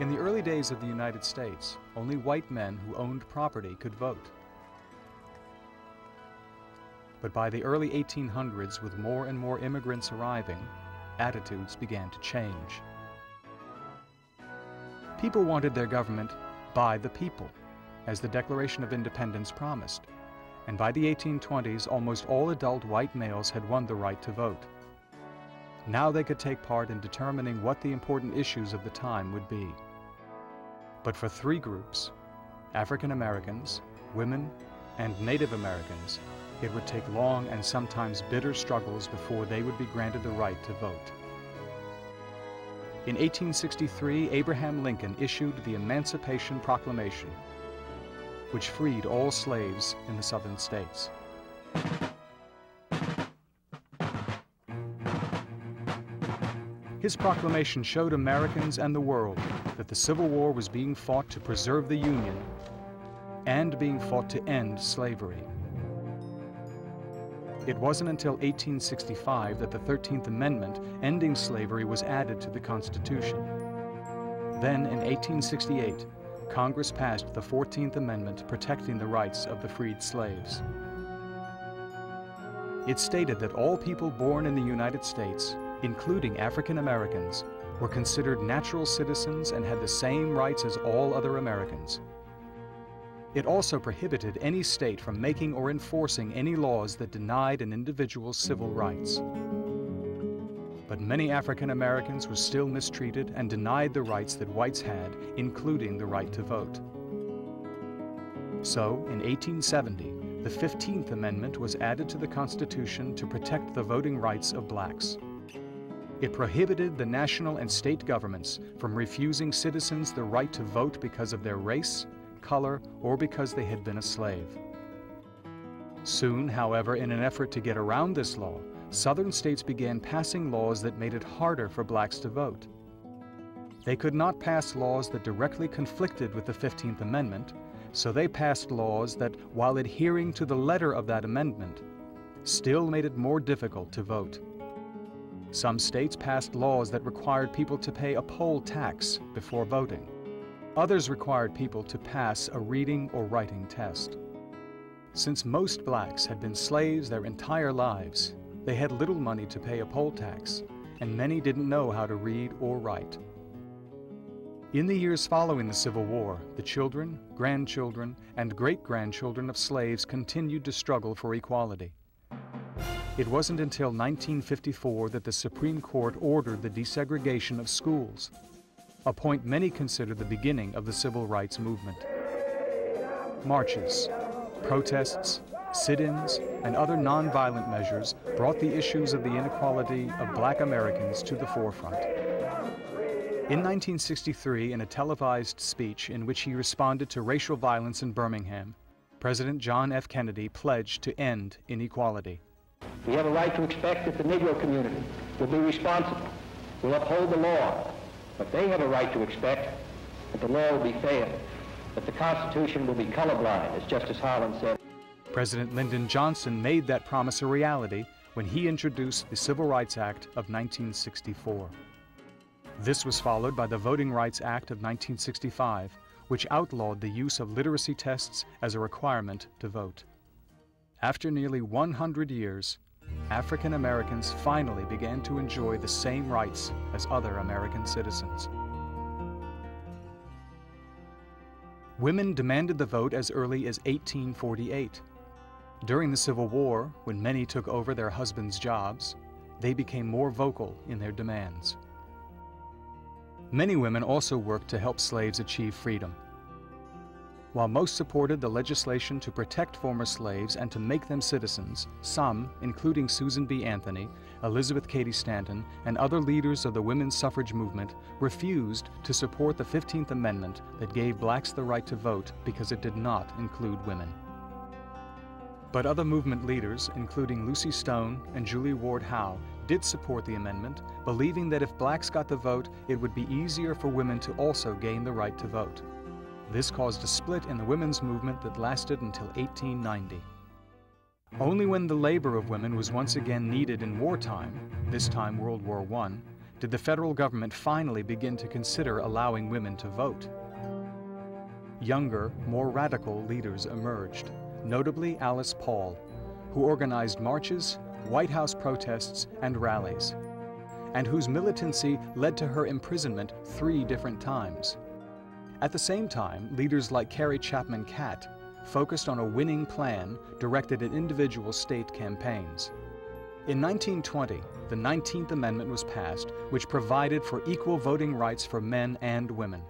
In the early days of the United States, only white men who owned property could vote. But by the early 1800s, with more and more immigrants arriving, attitudes began to change. People wanted their government by the people, as the Declaration of Independence promised, and by the 1820s, almost all adult white males had won the right to vote. Now they could take part in determining what the important issues of the time would be. But for three groups, African Americans, women, and Native Americans, it would take long and sometimes bitter struggles before they would be granted the right to vote. In 1863, Abraham Lincoln issued the Emancipation Proclamation, which freed all slaves in the southern states. His proclamation showed Americans and the world that the Civil War was being fought to preserve the Union and being fought to end slavery. It wasn't until 1865 that the 13th Amendment ending slavery was added to the Constitution. Then, in 1868, Congress passed the 14th Amendment protecting the rights of the freed slaves. It stated that all people born in the United States, including African Americans, were considered natural citizens and had the same rights as all other Americans. It also prohibited any state from making or enforcing any laws that denied an individual's civil rights. But many African Americans were still mistreated and denied the rights that whites had, including the right to vote. So, in 1870, the 15th Amendment was added to the Constitution to protect the voting rights of blacks. It prohibited the national and state governments from refusing citizens the right to vote because of their race, color, or because they had been a slave. Soon, however, in an effort to get around this law, Southern states began passing laws that made it harder for blacks to vote. They could not pass laws that directly conflicted with the 15th Amendment, so they passed laws that, while adhering to the letter of that amendment, still made it more difficult to vote. Some states passed laws that required people to pay a poll tax before voting. Others required people to pass a reading or writing test. Since most blacks had been slaves their entire lives, they had little money to pay a poll tax, and many didn't know how to read or write. In the years following the Civil War, the children, grandchildren, and great-grandchildren of slaves continued to struggle for equality. It wasn't until 1954 that the Supreme Court ordered the desegregation of schools, a point many consider the beginning of the civil rights movement. Marches, protests, sit-ins, and other nonviolent measures brought the issues of the inequality of black Americans to the forefront. In 1963, in a televised speech in which he responded to racial violence in Birmingham, President John F. Kennedy pledged to end inequality. We have a right to expect that the Negro community will be responsible, will uphold the law, but they have a right to expect that the law will be fair, that the Constitution will be colorblind, as Justice Harlan said. President Lyndon Johnson made that promise a reality when he introduced the Civil Rights Act of 1964. This was followed by the Voting Rights Act of 1965, which outlawed the use of literacy tests as a requirement to vote. After nearly 100 years, African Americans finally began to enjoy the same rights as other American citizens. Women demanded the vote as early as 1848. During the Civil War, when many took over their husbands' jobs, they became more vocal in their demands. Many women also worked to help slaves achieve freedom. While most supported the legislation to protect former slaves and to make them citizens, some, including Susan B. Anthony, Elizabeth Cady Stanton, and other leaders of the women's suffrage movement, refused to support the 15th Amendment that gave blacks the right to vote because it did not include women. But other movement leaders, including Lucy Stone and Julie Ward Howe, did support the amendment, believing that if blacks got the vote, it would be easier for women to also gain the right to vote. This caused a split in the women's movement that lasted until 1890. Only when the labor of women was once again needed in wartime, this time World War I, did the federal government finally begin to consider allowing women to vote. Younger, more radical leaders emerged, notably Alice Paul, who organized marches, White House protests, and rallies, and whose militancy led to her imprisonment 3 different times. At the same time, leaders like Carrie Chapman Catt focused on a winning plan directed at individual state campaigns. In 1920, the 19th Amendment was passed, which provided for equal voting rights for men and women.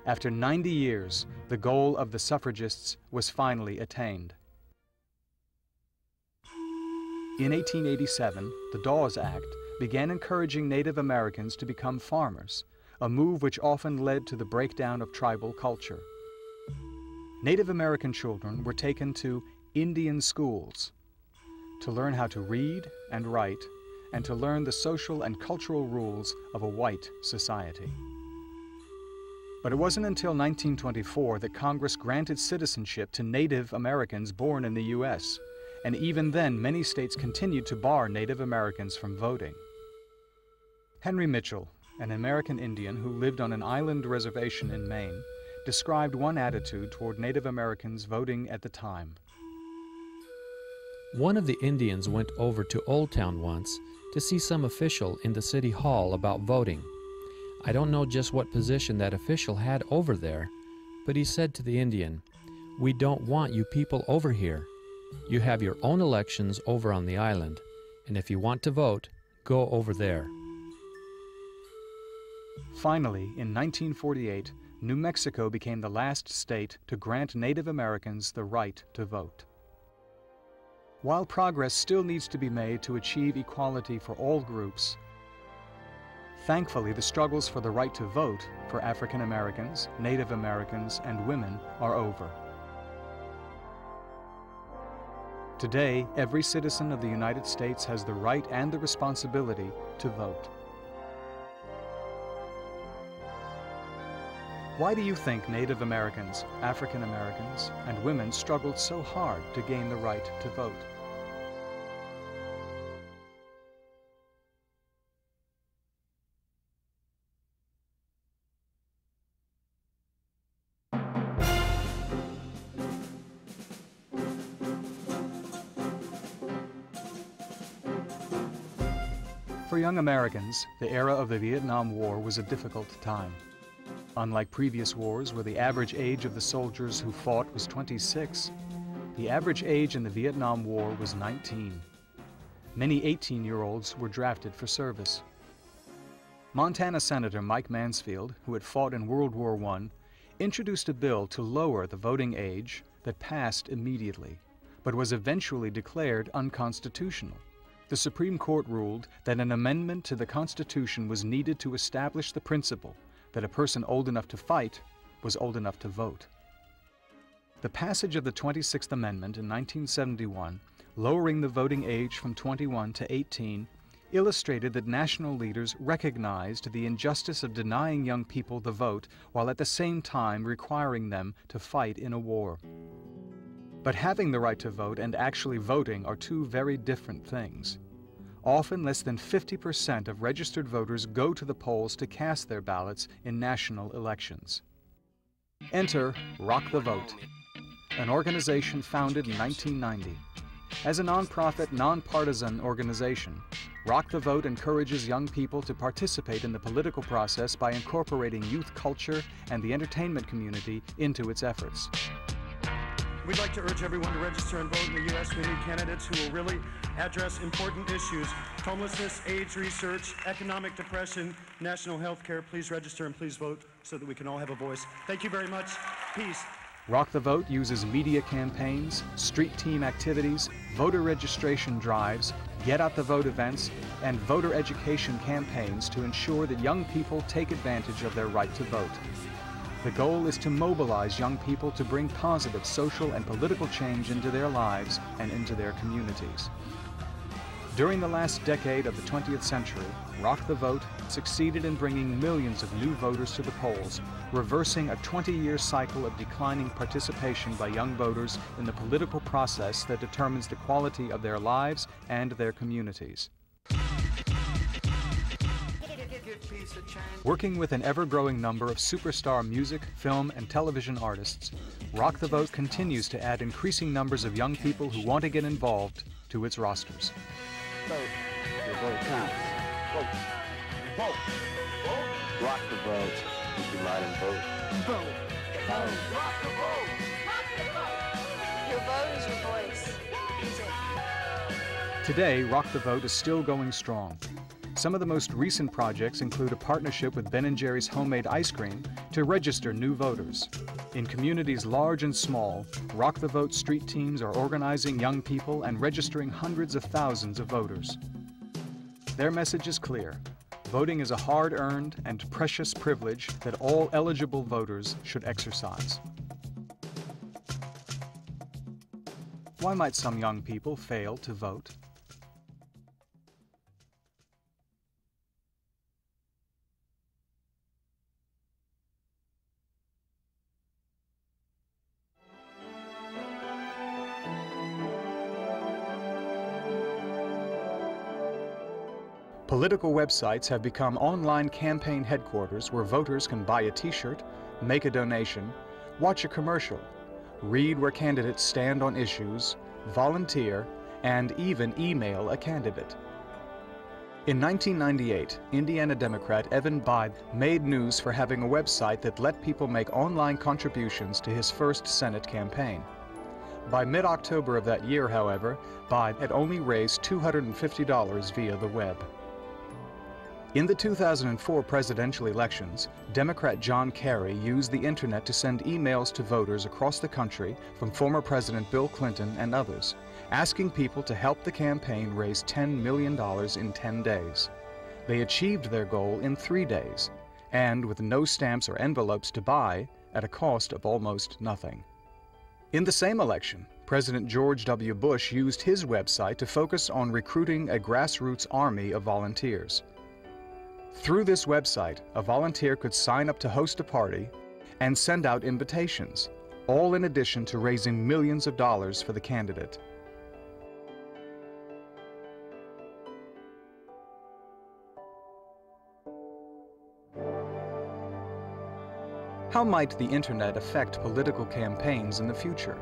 After 90 years, the goal of the suffragists was finally attained. In 1887, the Dawes Act began encouraging Native Americans to become farmers, a move which often led to the breakdown of tribal culture. Native American children were taken to Indian schools to learn how to read and write, and to learn the social and cultural rules of a white society. But it wasn't until 1924 that Congress granted citizenship to Native Americans born in the U.S., and even then many states continued to bar Native Americans from voting. Henry Mitchell, an American Indian who lived on an island reservation in Maine, described one attitude toward Native Americans voting at the time. One of the Indians went over to Old Town once to see some official in the city hall about voting. I don't know just what position that official had over there, but he said to the Indian, "We don't want you people over here. You have your own elections over on the island, and if you want to vote, go over there." Finally, in 1948, New Mexico became the last state to grant Native Americans the right to vote. While progress still needs to be made to achieve equality for all groups, thankfully the struggles for the right to vote for African Americans, Native Americans, and women are over. Today, every citizen of the United States has the right and the responsibility to vote. Why do you think Native Americans, African Americans, and women struggled so hard to gain the right to vote? For young Americans, the era of the Vietnam War was a difficult time. Unlike previous wars where the average age of the soldiers who fought was 26, the average age in the Vietnam War was 19. Many 18-year-olds were drafted for service. Montana Senator Mike Mansfield, who had fought in World War I, introduced a bill to lower the voting age that passed immediately, but was eventually declared unconstitutional. The Supreme Court ruled that an amendment to the Constitution was needed to establish the principle that a person old enough to fight was old enough to vote. The passage of the 26th Amendment in 1971, lowering the voting age from 21 to 18, illustrated that national leaders recognized the injustice of denying young people the vote while at the same time requiring them to fight in a war. But having the right to vote and actually voting are two very different things. Often less than 50% of registered voters go to the polls to cast their ballots in national elections. Enter Rock the Vote, an organization founded in 1990. As a nonprofit, nonpartisan organization, Rock the Vote encourages young people to participate in the political process by incorporating youth culture and the entertainment community into its efforts. We'd like to urge everyone to register and vote in the U.S. We need candidates who will really address important issues: homelessness, AIDS research, economic depression, national health care. Please register and please vote so that we can all have a voice. Thank you very much. Peace. Rock the Vote uses media campaigns, street team activities, voter registration drives, Get Out the Vote events, and voter education campaigns to ensure that young people take advantage of their right to vote. The goal is to mobilize young people to bring positive social and political change into their lives and into their communities. During the last decade of the 20th century, Rock the Vote succeeded in bringing millions of new voters to the polls, reversing a 20-year cycle of declining participation by young voters in the political process that determines the quality of their lives and their communities. Working with an ever-growing number of superstar music, film, and television artists, Rock the Vote continues to add increasing numbers of young people who want to get involved to its rosters. Vote. Your vote counts. Vote. Vote. Vote. Rock the vote. Keep your mind and vote. Vote. Vote. Rock the vote. Rock the vote. Your vote is your voice. Use it. Today, Rock the Vote is still going strong. Some of the most recent projects include a partnership with Ben & Jerry's homemade ice cream to register new voters. In communities large and small, Rock the Vote street teams are organizing young people and registering hundreds of thousands of voters. Their message is clear. Voting is a hard-earned and precious privilege that all eligible voters should exercise. Why might some young people fail to vote? Political websites have become online campaign headquarters where voters can buy a t-shirt, make a donation, watch a commercial, read where candidates stand on issues, volunteer, and even email a candidate. In 1998, Indiana Democrat Evan Bide made news for having a website that let people make online contributions to his first Senate campaign. By mid-October of that year, however, Bide had only raised $250 via the web. In the 2004 presidential elections, Democrat John Kerry used the internet to send emails to voters across the country from former President Bill Clinton and others, asking people to help the campaign raise $10 million in 10 days. They achieved their goal in 3 days, and with no stamps or envelopes to buy, at a cost of almost nothing. In the same election, President George W. Bush used his website to focus on recruiting a grassroots army of volunteers. Through this website, a volunteer could sign up to host a party and send out invitations, all in addition to raising millions of dollars for the candidate. How might the internet affect political campaigns in the future?